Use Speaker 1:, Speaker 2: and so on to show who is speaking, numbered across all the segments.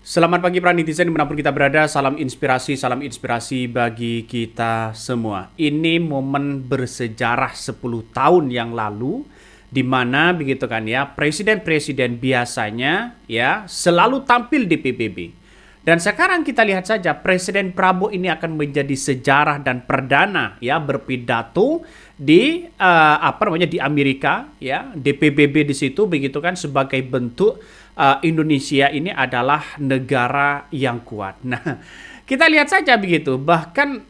Speaker 1: Selamat pagi para netizen dimanapun kita berada, salam inspirasi bagi kita semua. Ini momen bersejarah 10 tahun yang lalu, di mana begitu kan ya, presiden-presiden biasanya ya selalu tampil di PBB. Dan sekarang kita lihat saja Presiden Prabowo ini akan menjadi sejarah dan perdana ya berpidato di di Amerika ya, di PBB di situ begitu kan, sebagai bentuk Indonesia ini adalah negara yang kuat. Nah, kita lihat saja begitu. Bahkan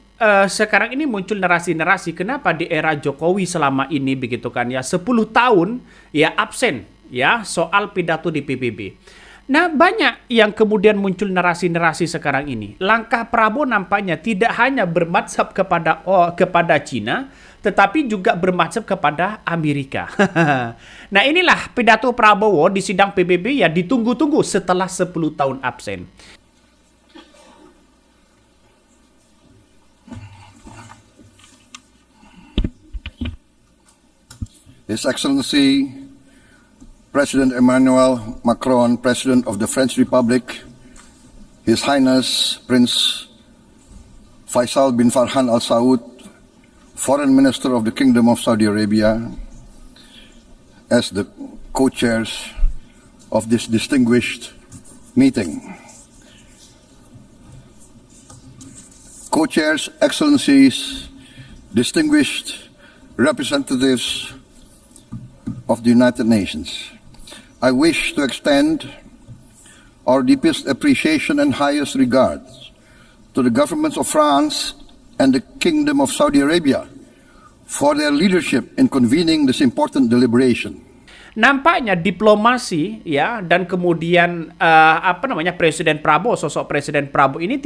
Speaker 1: sekarang ini muncul narasi-narasi kenapa di era Jokowi selama ini begitu kan ya 10 tahun ya absen ya soal pidato di PBB. Nah, banyak yang kemudian muncul narasi-narasi sekarang ini. Langkah Prabowo nampaknya tidak hanya bermadsab kepada Cina, tetapi juga bermadsab kepada Amerika. Nah, inilah pidato Prabowo di sidang PBB ya ditunggu-tunggu setelah 10 tahun absen.
Speaker 2: His Excellency President Emmanuel Macron, President of the French Republic, His Highness Prince Faisal bin Farhan Al Saud, Foreign Minister of the Kingdom of Saudi Arabia, as the co-chairs of this distinguished meeting. Co-chairs, Excellencies, distinguished representatives of the United Nations, I wish to extend our deepest appreciation and highest regards to the governments of France and the Kingdom of Saudi Arabia for their leadership in convening this important deliberation.
Speaker 1: Nampaknya diplomasi ya dan kemudian Presiden Prabowo, sosok Presiden Prabowo ini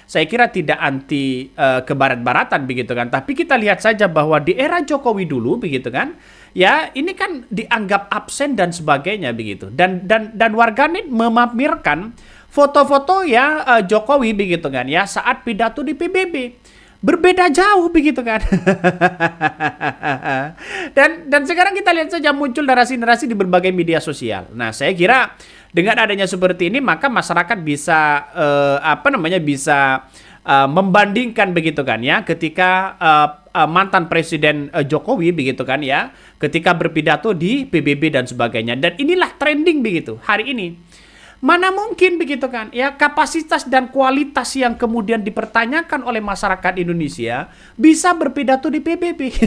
Speaker 1: saya kira tidak anti kebarat-baratan begitu kan, tapi kita lihat saja bahwa di era Jokowi dulu begitu kan ya, ini kan dianggap absen dan sebagainya begitu, dan warganet memamerkan foto-foto ya Jokowi begitu kan ya saat pidato di PBB. Berbeda jauh begitu kan. dan sekarang kita lihat saja muncul narasi-narasi di berbagai media sosial. Nah, saya kira dengan adanya seperti ini maka masyarakat bisa membandingkan begitu kan ya, ketika mantan Presiden Jokowi begitu kan ya, ketika berpidato di PBB dan sebagainya. Dan inilah trending begitu hari ini. Mana mungkin begitu kan ya, kapasitas dan kualitas yang kemudian dipertanyakan oleh masyarakat Indonesia bisa berpidato di PBB.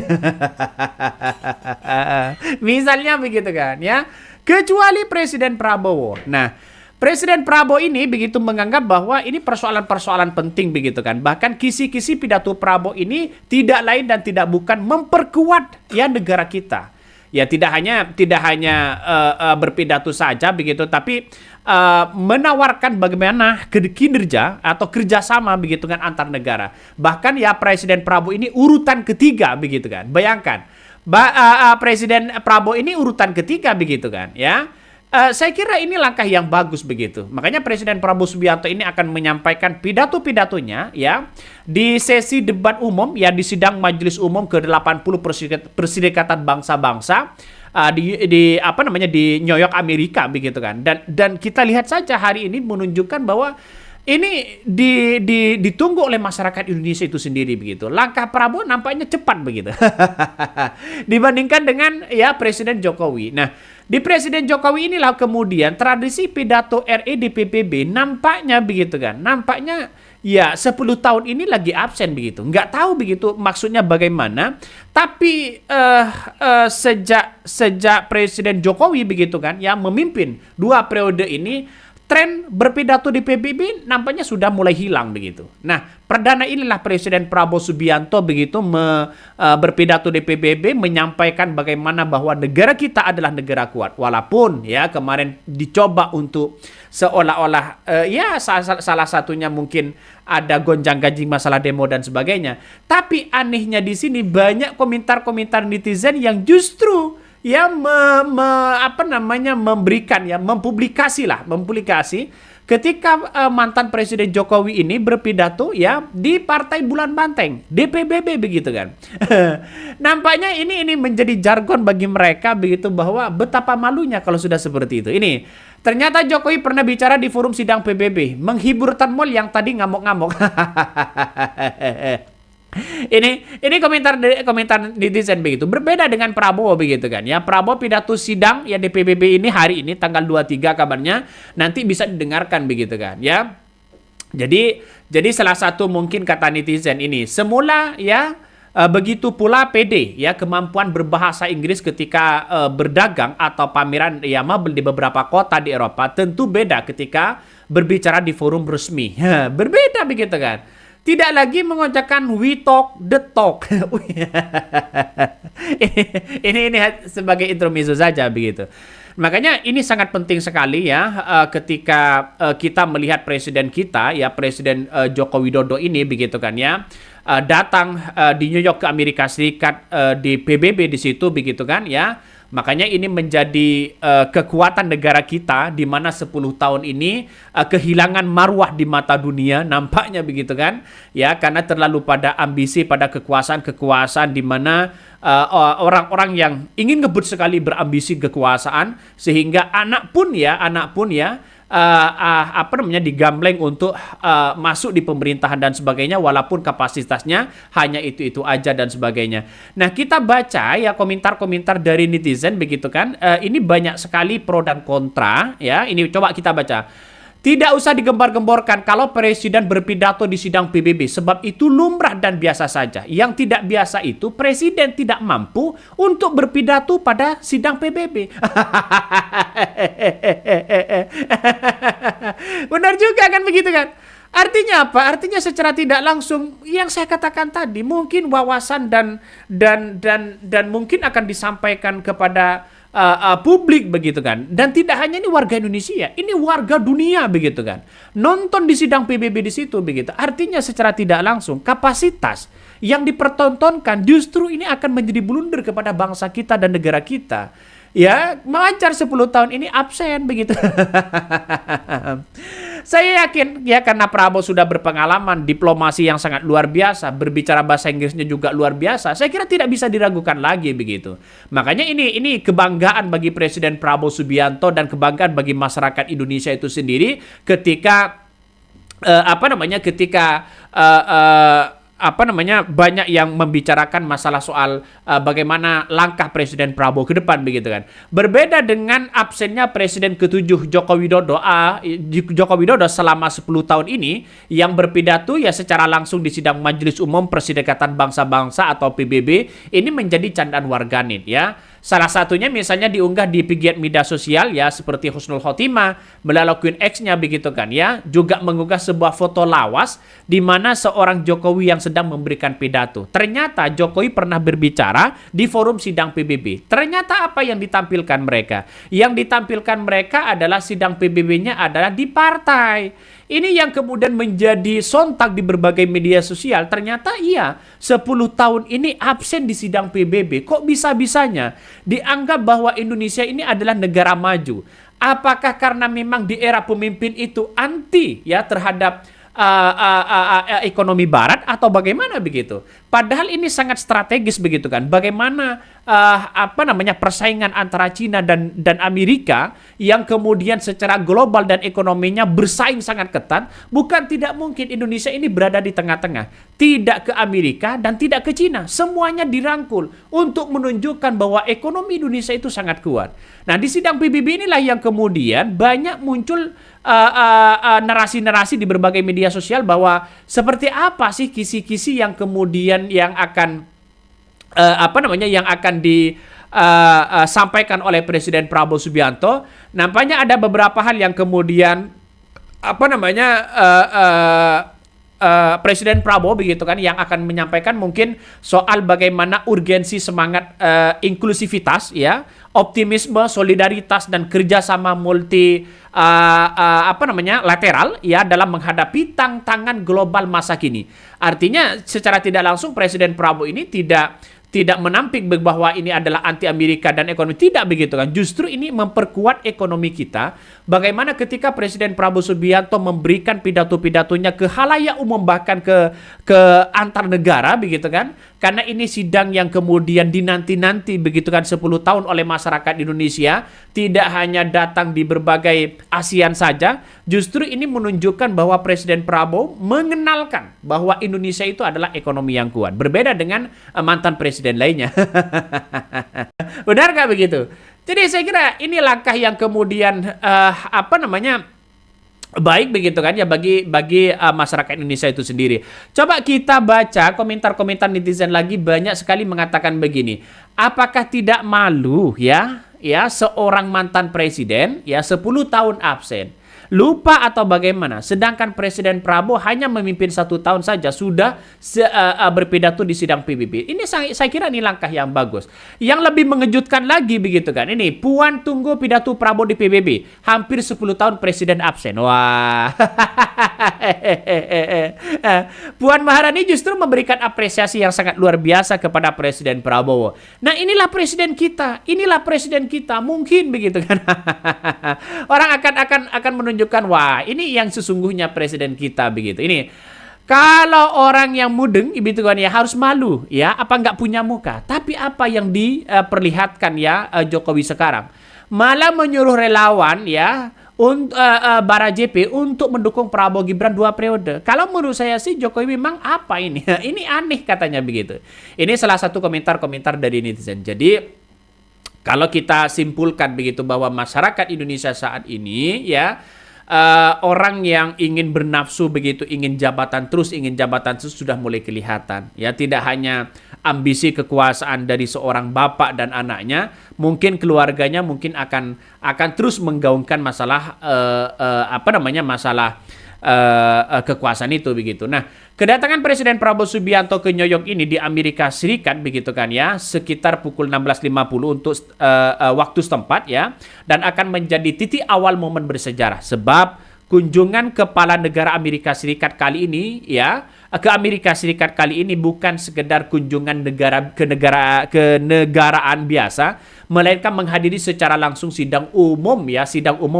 Speaker 1: Misalnya begitu kan ya, kecuali Presiden Prabowo. Nah, Presiden Prabowo ini begitu menganggap bahwa ini persoalan-persoalan penting begitu kan. Bahkan kisi-kisi pidato Prabowo ini tidak lain dan tidak bukan memperkuat ya negara kita. Ya tidak hanya berpidato saja begitu, tapi menawarkan bagaimana kinerja atau kerjasama begitu kan antar negara. Bahkan ya Presiden Prabowo ini urutan ketiga begitu kan. Bayangkan, Presiden Prabowo ini urutan ketiga begitu kan ya. Saya kira ini langkah yang bagus begitu. Makanya Presiden Prabowo Subianto ini akan menyampaikan pidato-pidatonya ya di sesi debat umum ya di sidang Majelis Umum ke-80 Perserikatan Bangsa-Bangsa di New York Amerika begitu kan. Dan kita lihat saja hari ini menunjukkan bahwa ini ditunggu oleh masyarakat Indonesia itu sendiri begitu. Langkah Prabowo nampaknya cepat begitu. Dibandingkan dengan ya Presiden Jokowi. Nah, di Presiden Jokowi inilah kemudian tradisi pidato RE di PBB nampaknya begitu kan. Nampaknya ya 10 tahun ini lagi absen begitu. Nggak tahu begitu maksudnya bagaimana. Tapi sejak Presiden Jokowi begitu kan yang memimpin 2 periode ini, tren berpidato di PBB nampaknya sudah mulai hilang begitu. Nah, perdana inilah Presiden Prabowo Subianto begitu berpidato di PBB menyampaikan bagaimana bahwa negara kita adalah negara kuat. Walaupun ya kemarin dicoba untuk seolah-olah ya salah satunya mungkin ada gonjang-ganjing masalah demo dan sebagainya. Tapi anehnya di sini banyak komentar-komentar netizen yang justru mempublikasi ketika mantan Presiden Jokowi ini berpidato ya di Partai Bulan Banteng, DPBB begitu kan. Nampaknya ini menjadi jargon bagi mereka begitu, bahwa betapa malunya kalau sudah seperti itu. Ini ternyata Jokowi pernah bicara di forum sidang PBB, menghibur Tan Mol yang tadi ngamuk-ngamuk. Ini komentar netizen begitu. Berbeda dengan Prabowo begitu kan ya. Prabowo pidato sidang ya di PBB ini hari ini tanggal 23 kabarnya, nanti bisa didengarkan begitu kan ya. Jadi salah satu mungkin kata netizen ini, semula ya begitu pula PD ya, kemampuan berbahasa Inggris ketika berdagang atau pameran ya mabel di beberapa kota di Eropa tentu beda ketika berbicara di forum resmi. Berbeda begitu kan. Tidak lagi mengucapkan we talk the talk. ini sebagai intermezzo saja begitu. Makanya ini sangat penting sekali ya ketika kita melihat presiden kita ya, Presiden Joko Widodo ini begitu kan ya, datang di New York ke Amerika Serikat di PBB di situ begitu kan ya. Makanya ini menjadi kekuatan negara kita, di mana 10 tahun ini kehilangan marwah di mata dunia nampaknya begitu kan ya, karena terlalu pada ambisi, pada kekuasaan di mana orang-orang yang ingin ngebut sekali berambisi kekuasaan, sehingga anak pun ya digambleng untuk masuk di pemerintahan dan sebagainya, walaupun kapasitasnya hanya itu aja dan sebagainya. Nah, kita baca ya komentar-komentar dari netizen begitu kan, ini banyak sekali pro dan kontra ya. Ini coba kita baca. Tidak usah digembar-gemborkan kalau presiden berpidato di sidang PBB, sebab itu lumrah dan biasa saja. Yang tidak biasa itu presiden tidak mampu untuk berpidato pada sidang PBB. Benar juga kan begitu kan? Artinya apa? Artinya secara tidak langsung yang saya katakan tadi, mungkin wawasan dan mungkin akan disampaikan kepada publik begitu kan. Dan tidak hanya ini warga Indonesia, ini warga dunia begitu kan. Nonton di sidang PBB di situ begitu. Artinya secara tidak langsung kapasitas yang dipertontonkan justru ini akan menjadi blunder kepada bangsa kita dan negara kita. Ya, mengajar 10 tahun ini absen begitu. Saya yakin ya, karena Prabowo sudah berpengalaman diplomasi yang sangat luar biasa, berbicara bahasa Inggrisnya juga luar biasa. Saya kira tidak bisa diragukan lagi begitu. Makanya ini kebanggaan bagi Presiden Prabowo Subianto dan kebanggaan bagi masyarakat Indonesia itu sendiri ketika banyak yang membicarakan masalah soal bagaimana langkah Presiden Prabowo ke depan begitu kan. Berbeda dengan absennya Presiden ke-7 Joko Widodo selama 10 tahun ini yang berpidato ya secara langsung di sidang Majelis Umum Perserikatan Bangsa-Bangsa atau PBB, ini menjadi candaan warganet ya. Salah satunya misalnya diunggah di pegiat media sosial ya, seperti Husnul Khotimah melalui akun X-nya begitu kan ya, juga mengunggah sebuah foto lawas di mana seorang Jokowi yang sedang memberikan pidato. Ternyata Jokowi pernah berbicara di forum sidang PBB. Ternyata apa yang ditampilkan mereka? Yang ditampilkan mereka adalah sidang PBB-nya adalah di partai. Ini yang kemudian menjadi sontak di berbagai media sosial. Ternyata iya, 10 tahun ini absen di sidang PBB. Kok bisa-bisanya dianggap bahwa Indonesia ini adalah negara maju? Apakah karena memang di era pemimpin itu anti ya terhadap ekonomi barat atau bagaimana begitu? Padahal ini sangat strategis begitu kan. Bagaimana persaingan antara Cina dan Amerika yang kemudian secara global dan ekonominya bersaing sangat ketat. Bukan tidak mungkin Indonesia ini berada di tengah-tengah. Tidak ke Amerika dan tidak ke Cina. Semuanya dirangkul untuk menunjukkan bahwa ekonomi Indonesia itu sangat kuat. Nah, di sidang PBB inilah yang kemudian banyak muncul narasi-narasi di berbagai media sosial bahwa seperti apa sih kisi-kisi yang kemudian yang akan disampaikan oleh Presiden Prabowo Subianto. Nampaknya ada beberapa hal yang kemudian Presiden Prabowo begitu kan yang akan menyampaikan mungkin soal bagaimana urgensi semangat inklusivitas ya optimisme, solidaritas dan kerjasama lateral ya dalam menghadapi tantangan global masa kini. Artinya secara tidak langsung Presiden Prabowo ini tidak menampik bahwa ini adalah anti Amerika dan ekonomi, tidak begitu kan. Justru ini memperkuat ekonomi kita. Bagaimana ketika Presiden Prabowo Subianto memberikan pidato-pidatonya ke halayak umum, bahkan ke antar negara begitu kan. Karena ini sidang yang kemudian dinanti-nanti begitu kan 10 tahun oleh masyarakat Indonesia, tidak hanya datang di berbagai ASEAN saja, justru ini menunjukkan bahwa Presiden Prabowo mengenalkan bahwa Indonesia itu adalah ekonomi yang kuat. Berbeda dengan mantan presiden lainnya. Benar nggak begitu? Jadi saya kira ini langkah yang kemudian baik begitu kan ya bagi masyarakat Indonesia itu sendiri. Coba kita baca komentar-komentar netizen lagi, banyak sekali mengatakan begini. Apakah tidak malu ya seorang mantan presiden ya 10 tahun absen? Lupa atau bagaimana? Sedangkan Presiden Prabowo hanya memimpin 1 tahun saja sudah berpidato di sidang PBB. Ini saya kira ini langkah yang bagus. Yang lebih mengejutkan lagi begitu kan. Ini Puan tunggu pidato Prabowo di PBB. Hampir 10 tahun Presiden absen. Wah. Puan Maharani justru memberikan apresiasi yang sangat luar biasa kepada Presiden Prabowo. Nah, inilah presiden kita. Inilah presiden kita. Mungkin begitu kan. Orang akan menunjukkan, wah, ini yang sesungguhnya presiden kita begitu. Ini kalau orang yang mudeng begitu kan ya harus malu ya, apa nggak punya muka. Tapi apa yang diperlihatkan ya Jokowi sekarang? Malah menyuruh relawan ya Bara JP untuk mendukung Prabowo Gibran 2 periode. Kalau menurut saya sih Jokowi memang apa ini? Ini aneh katanya begitu. Ini salah satu komentar-komentar dari netizen. Jadi kalau kita simpulkan begitu bahwa masyarakat Indonesia saat ini ya orang yang ingin bernafsu begitu, ingin jabatan terus sudah mulai kelihatan. Ya, tidak hanya ambisi kekuasaan dari seorang bapak dan anaknya, mungkin keluarganya mungkin akan terus menggaungkan masalah kekuasaan itu begitu. Nah, kedatangan Presiden Prabowo Subianto ke New York ini di Amerika Serikat begitu kan ya, sekitar pukul 16.50 untuk waktu setempat ya, dan akan menjadi titik awal momen bersejarah sebab kunjungan kepala negara Amerika Serikat kali ini ya, ke Amerika Serikat kali ini bukan sekedar kunjungan kenegaraan biasa, melainkan menghadiri secara langsung sidang umum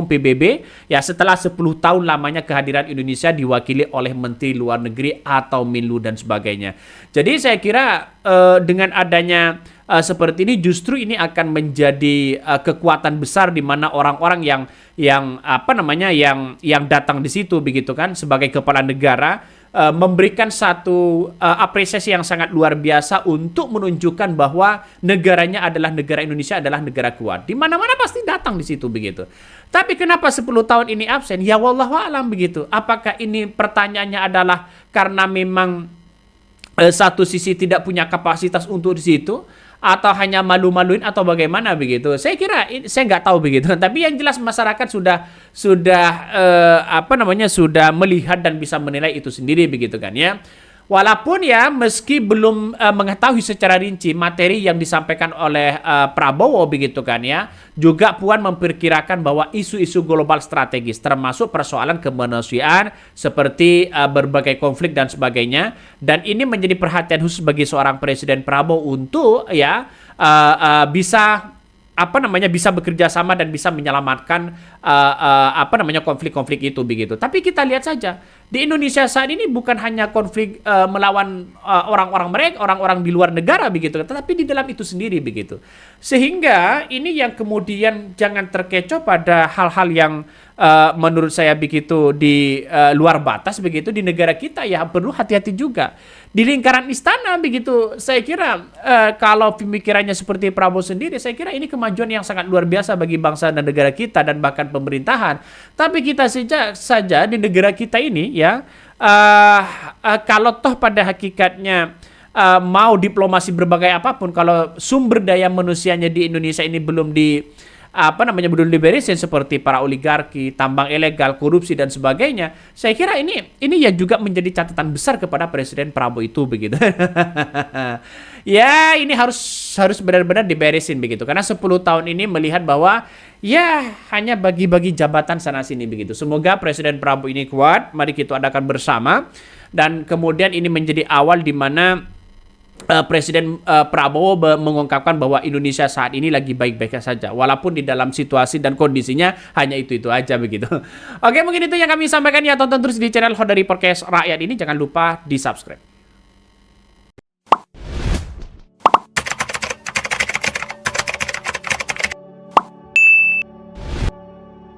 Speaker 1: PBB ya, setelah 10 tahun lamanya kehadiran Indonesia diwakili oleh Menteri Luar Negeri atau Menlu dan sebagainya. Jadi saya kira dengan adanya seperti ini justru ini akan menjadi kekuatan besar di mana orang-orang yang datang di situ begitu kan sebagai kepala negara memberikan satu apresiasi yang sangat luar biasa untuk menunjukkan bahwa negaranya adalah negara Indonesia adalah negara kuat. Di mana-mana pasti datang di situ begitu. Tapi kenapa 10 tahun ini absen? Ya wallahu a'lam begitu. Apakah ini pertanyaannya adalah karena memang satu sisi tidak punya kapasitas untuk di situ, atau hanya malu-maluin atau bagaimana begitu? Saya kira saya nggak tahu begitu. Tapi yang jelas masyarakat sudah melihat dan bisa menilai itu sendiri begitu kan ya. Walaupun ya meski belum mengetahui secara rinci materi yang disampaikan oleh Prabowo begitu kan ya, juga Puan memperkirakan bahwa isu-isu global strategis termasuk persoalan kemanusiaan seperti berbagai konflik dan sebagainya, dan ini menjadi perhatian khusus bagi seorang Presiden Prabowo untuk ya bisa bekerja sama dan bisa menyelamatkan konflik-konflik itu begitu. Tapi kita lihat saja di Indonesia saat ini bukan hanya konflik melawan orang-orang di luar negara begitu, tetapi di dalam itu sendiri begitu. Sehingga ini yang kemudian jangan terkecoh pada hal-hal yang menurut saya begitu di luar batas begitu di negara kita, ya perlu hati-hati juga. Di lingkaran istana begitu, saya kira kalau pemikirannya seperti Prabowo sendiri, saya kira ini kemajuan yang sangat luar biasa bagi bangsa dan negara kita dan bahkan pemerintahan. Tapi kita saja di negara kita ini ya, kalau toh pada hakikatnya mau diplomasi berbagai apapun, kalau sumber daya manusianya di Indonesia ini belum belum diberesin seperti para oligarki, tambang ilegal, korupsi dan sebagainya. Saya kira ini yang juga menjadi catatan besar kepada Presiden Prabowo itu begitu. Ya, ini harus benar-benar diberesin begitu. Karena 10 tahun ini melihat bahwa ya hanya bagi-bagi jabatan sana sini begitu. Semoga Presiden Prabowo ini kuat. Mari kita adakan bersama dan kemudian ini menjadi awal di mana Presiden Prabowo mengungkapkan bahwa Indonesia saat ini lagi baik-baik saja, walaupun di dalam situasi dan kondisinya hanya itu aja begitu. Oke, mungkin itu yang kami sampaikan ya. Tonton terus di channel Khodari Podcast Rakyat ini, jangan lupa di subscribe.